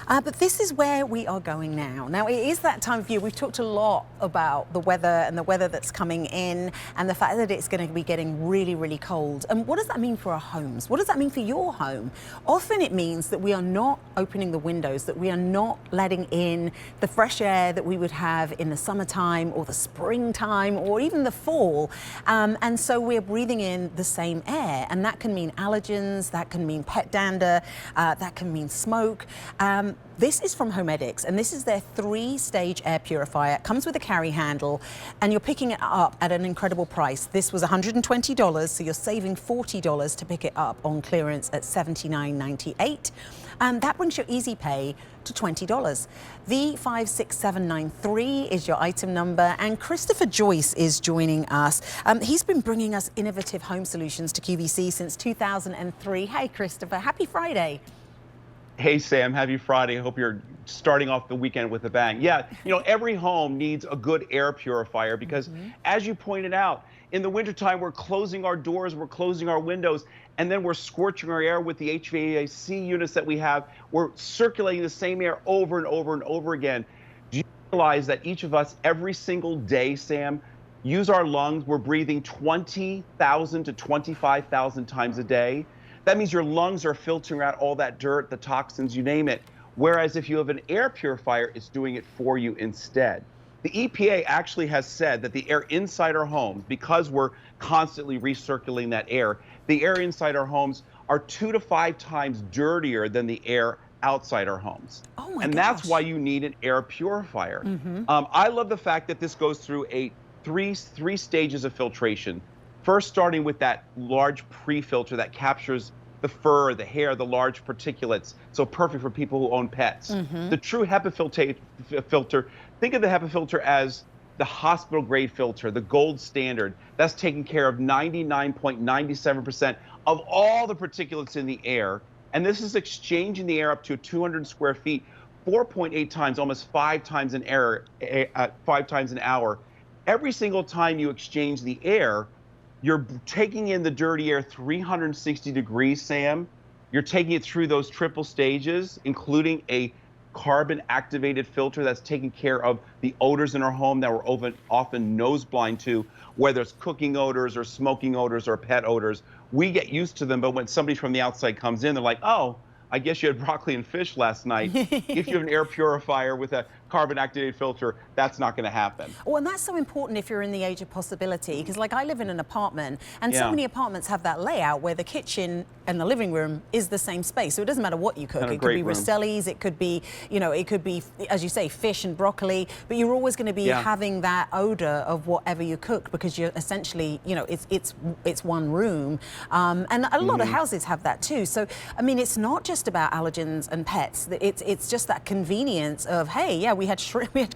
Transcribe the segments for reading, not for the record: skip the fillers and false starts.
But this is where we are going now. Now, it is that time of year. We've talked a lot about the weather and the weather that's coming in and the fact that it's going to be getting really, really cold. And what does that mean for our homes? What does that mean for your home? Often it means that we are not opening the windows, that we are not letting in the fresh air that we would have in the summertime or the springtime or even the fall. And so we're breathing in the same air. And that can mean allergens, that can mean pet dander, that can mean smoke. This is from HoMedics, and this is their 3-stage air purifier. It comes with a carry handle, and you're picking it up at an incredible price. This was $120, so you're saving $40 to pick it up on clearance at $79.98. That brings your easy pay to $20. V56793 is your item number, and Christopher Joyce is joining us. He's been bringing us innovative home solutions to QVC since 2003. Hey, Christopher, happy Friday. Hey, Sam, happy Friday. I hope you're starting off the weekend with a bang. Yeah, every home needs a good air purifier because, as you pointed out, in the wintertime, we're closing our doors, we're closing our windows, and then we're scorching our air with the HVAC units that we have. We're circulating the same air over and over and over again. Do you realize that each of us, every single day, Sam, use our lungs? We're breathing 20,000 to 25,000 times a day. That means your lungs are filtering out all that dirt, the toxins, you name it. Whereas if you have an air purifier, it's doing it for you instead. The EPA actually has said that the air inside our homes, because we're constantly recirculating that air, the air inside our homes are 2 to 5 times dirtier than the air outside our homes. Oh my and gosh. That's why you need an air purifier. I love the fact that this goes through three stages of filtration. First, starting with that large pre-filter that captures the fur, the hair, the large particulates. So perfect for people who own pets. The true HEPA filter, think of the HEPA filter as the hospital grade filter, the gold standard. That's taking care of 99.97% of all the particulates in the air. And this is exchanging the air up to 200 square feet, 4.8 times, almost 5 times an hour. Every single time you exchange the air, you're taking in the dirty air 360 degrees, Sam. You're taking it through those triple stages, including a carbon-activated filter that's taking care of the odors in our home that we're often nose blind to, whether it's cooking odors or smoking odors or pet odors. We get used to them, but when somebody from the outside comes in, they're like, oh, I guess you had broccoli and fish last night. If you have an air purifier with a carbon-activated filter, that's not going to happen. Well, and that's so important if you're in the age of possibility, because like I live in an apartment, and so many apartments have that layout where the kitchen and the living room is the same space. So it doesn't matter what you cook. It could be Rostelli's, it could be, it could be, as you say, fish and broccoli, but you're always going to be having that odor of whatever you cook because you're essentially, it's one room. And a lot of houses have that too. So, I mean, it's not just about allergens and pets. It's just that convenience of, hey, yeah, we had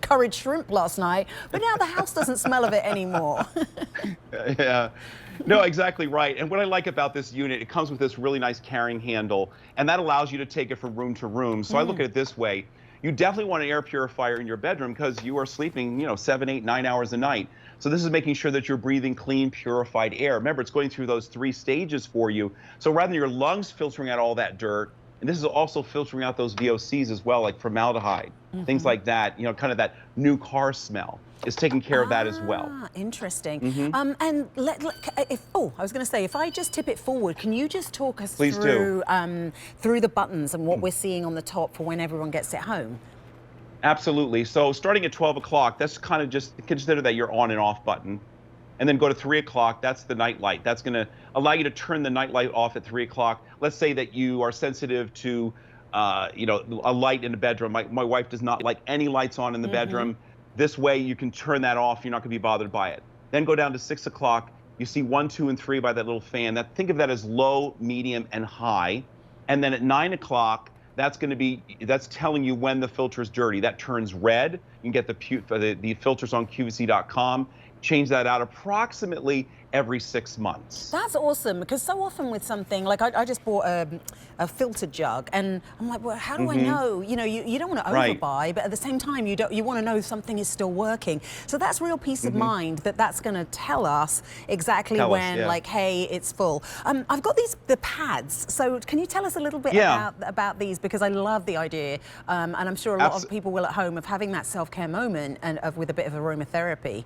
curried shrimp last night, but now the house doesn't smell of it anymore. Yeah, no, exactly right. And what I like about this unit, it comes with this really nice carrying handle, and that allows you to take it from room to room. So I look at it this way. You definitely want an air purifier in your bedroom because you are sleeping, 7, 8, 9 hours a night. So this is making sure that you're breathing clean, purified air. Remember, it's going through those 3 stages for you. So rather than your lungs filtering out all that dirt, and this is also filtering out those VOCs as well, like formaldehyde, things like that, kind of that new car smell is taking care of that as well. Interesting. And I was going to say, if I just tip it forward, can you just talk us Please through the buttons and what we're seeing on the top for when everyone gets it home? Absolutely. So starting at 12 o'clock, that's kind of just consider that your on and off button. And then go to 3 o'clock, that's the night light. That's going to allow you to turn the night light off at 3 o'clock. Let's say that you are sensitive to, a light in the bedroom. My wife does not like any lights on in the bedroom. This way you can turn that off. You're not going to be bothered by it. Then go down to 6 o'clock. You see 1, 2, and 3 by that little fan. Think of that as low, medium, and high. And then at 9 o'clock, that's telling you when the filter is dirty. That turns red. You can get the filters on QVC.com. change that out approximately every 6 months. That's awesome, because so often with something like I just bought a filter jug, and I'm like, well, how do I know? You know, you don't want to Right. overbuy, but at the same time, you want to know if something is still working. So that's real peace of mind that that's going to tell us exactly when, yeah. like, hey, it's full. I've got the pads. So can you tell us a little bit Yeah. about these, because I love the idea, and I'm sure a lot of people will at home of having that self-care moment and with a bit of aromatherapy.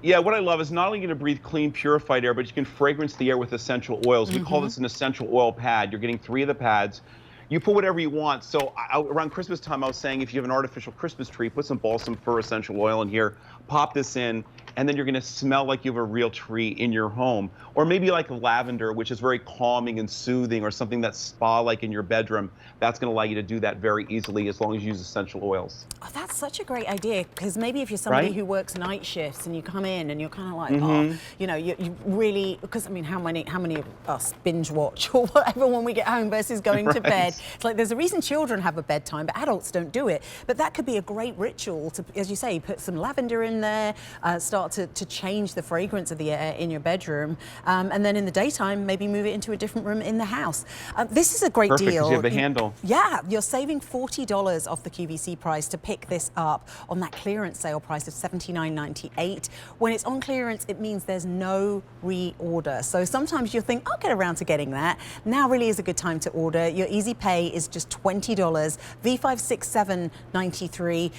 Yeah, what I love is not only going to breathe clean, purified air, but you can fragrance the air with essential oils. We call this an essential oil pad. You're getting 3 of the pads. You put whatever you want. So around Christmas time, I was saying if you have an artificial Christmas tree, put some balsam fir essential oil in here, pop this in, and then you're going to smell like you have a real tree in your home. Or maybe like lavender, which is very calming and soothing, or something that's spa-like in your bedroom. That's going to allow you to do that very easily as long as you use essential oils. Oh, that's such a great idea, because maybe if you're somebody who works night shifts and you come in and you're kind of like, oh, you know, you really, because I mean, how many of us binge watch or whatever when we get home versus going to bed? It's like there's a reason children have a bedtime, but adults don't do it. But that could be a great ritual to, as you say, put some lavender in there, start to change the fragrance of the air in your bedroom, and then in the daytime, maybe move it into a different room in the house. This is a great Perfect, 'cause deal. you have the handle. Yeah, you're saving $40 off the QVC price to pick this up on that clearance sale price of $79.98. When it's on clearance, it means there's no reorder. So sometimes you'll think, I'll get around to getting that. Now really is a good time to order. Your easy pay is just $20, V567.93.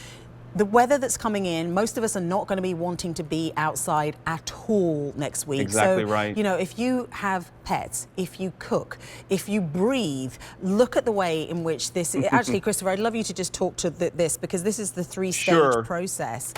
The weather that's coming in, most of us are not going to be wanting to be outside at all next week. Exactly so, right. you know, if you have pets, if you cook, if you breathe, look at the way in which this, actually, Christopher, I'd love you to just talk to this, because this is the 3-stage process.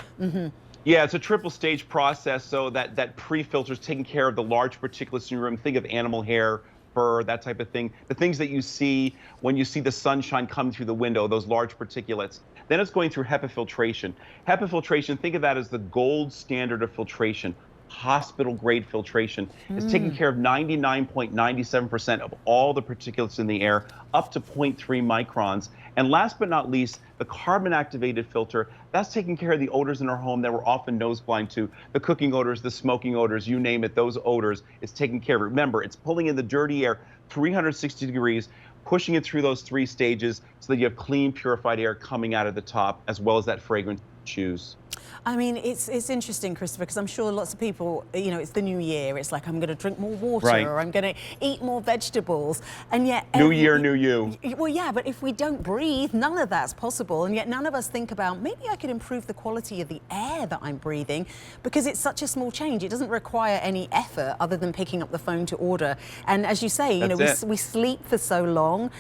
Yeah, it's a triple stage process. So that pre-filter is taking care of the large particulates in your room. Think of animal hair, fur, that type of thing. The things that you see when you see the sunshine come through the window, those large particulates. Then it's going through HEPA filtration. HEPA filtration, think of that as the gold standard of filtration. Hospital grade filtration is taking care of 99.97% of all the particulates in the air, up to 0.3 microns. And last but not least, the carbon activated filter, that's taking care of the odors in our home that we're often nose blind to. The cooking odors, the smoking odors, you name it, those odors, it's taking care of it. Remember, it's pulling in the dirty air 360 degrees, pushing it through those 3 stages so that you have clean, purified air coming out of the top, as well as that fragrance choose. I mean, it's interesting, Christopher, because I'm sure lots of people, you know, it's the new year. It's like, I'm going to drink more water, or I'm going to eat more vegetables. And yet... New year, new you. Well, yeah, but if we don't breathe, none of that's possible. And yet none of us think about, maybe I could improve the quality of the air that I'm breathing, because it's such a small change. It doesn't require any effort other than picking up the phone to order. And as you say, you know, we sleep for so long.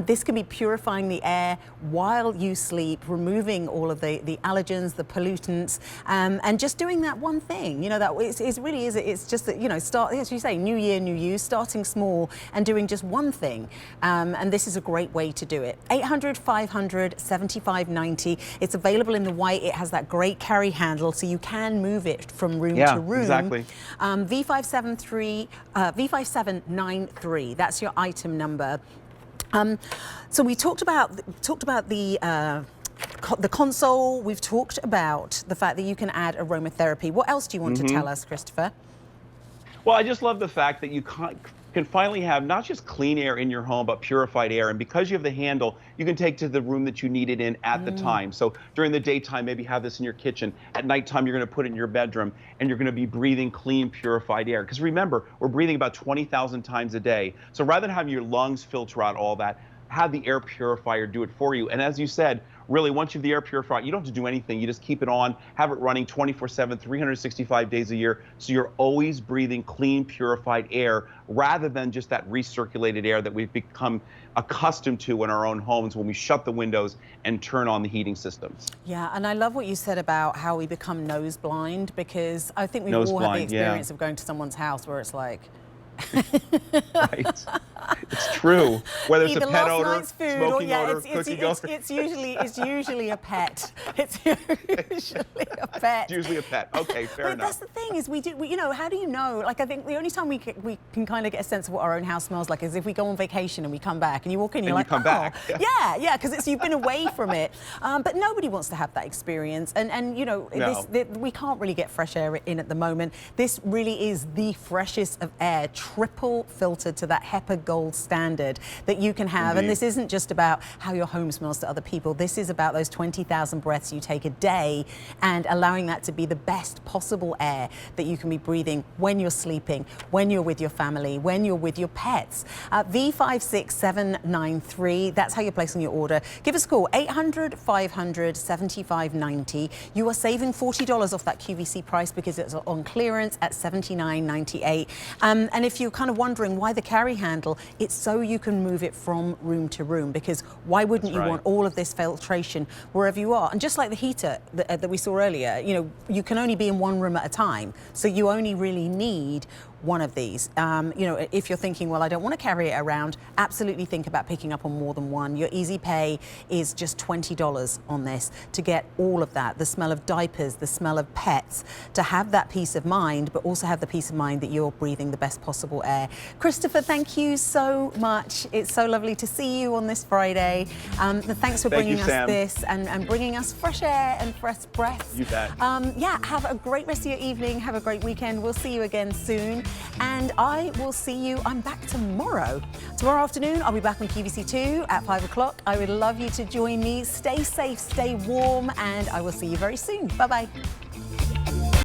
This can be purifying the air while you sleep, removing all of the allergens, the pollutants, and just doing that one thing. You know, that it really is. It's just that, you know, start, as you say, new year, new you, starting small and doing just one thing. And this is a great way to do it. 800-500-7590. It's available in the white. It has that great carry handle, so you can move it from room to room. Exactly. V573. That's your item number. So we talked about the console. We've talked about the fact that you can add aromatherapy. What else do you want to tell us, Christopher? Well, I just love the fact that you can finally have not just clean air in your home, but purified air. And because you have the handle, you can take to the room that you need it in at the time. So during the daytime, maybe have this in your kitchen. At nighttime, you're going to put it in your bedroom, and you're going to be breathing clean, purified air. Because remember, we're breathing about 20,000 times a day. So rather than having your lungs filter out all that, have the air purifier do it for you. And as you said, really, once you have the air purifier, you don't have to do anything. You just keep it on, have it running 24/7, 365 days a year. So you're always breathing clean, purified air, rather than just that recirculated air that we've become accustomed to in our own homes when we shut the windows and turn on the heating systems. Yeah, and I love what you said about how we become nose blind, because I think we've all had the experience of going to someone's house where it's like, Right. It's true. Whether it's Either a pet last odor, night's food, smoking or odor, cooking odor. it's usually a pet. It's usually a pet. It's usually a pet. Okay, fair But enough. that's the thing is you know, how do you know? Like, I think the only time we can kind of get a sense of what our own house smells like is if we go on vacation and we come back and you walk in, you're And you like, come back. yeah, because you've been away from it. But nobody wants to have that experience. And you know, No. we can't really get fresh air in at the moment. This really is the freshest of air, triple filtered to that HEPA gold standard that you can have. Indeed. And this isn't just about how your home smells to other people. This is about those 20,000 breaths you take a day and allowing that to be the best possible air that you can be breathing when you're sleeping, when you're with your family, when you're with your pets. V56793, that's how you're placing your order. Give us a call, 800-500-7590. You are saving $40 off that QVC price because it's on clearance at $79.98. And if you're kind of wondering why the carry handle, it's so you can move it from room to room, because why wouldn't you want all of this filtration wherever you are? And just like the heater that we saw earlier, you know, you can only be in one room at a time, so you only really need one of these. You know, if you're thinking, well, I don't want to carry it around, absolutely think about picking up on more than one. Your easy pay is just $20 on this to get all of that, the smell of diapers, the smell of pets, to have that peace of mind, but also have the peace of mind that you're breathing the best possible air. Christopher, thank you so much. It's so lovely to see you on this Friday. Thanks for bringing us this and bringing us fresh air and fresh breaths. You bet. Yeah, have a great rest of your evening. Have a great weekend. We'll see you again soon. And I will see you, I'm back tomorrow. Tomorrow afternoon, I'll be back on QVC2 at 5 o'clock. I would love you to join me. Stay safe, stay warm, and I will see you very soon. Bye-bye.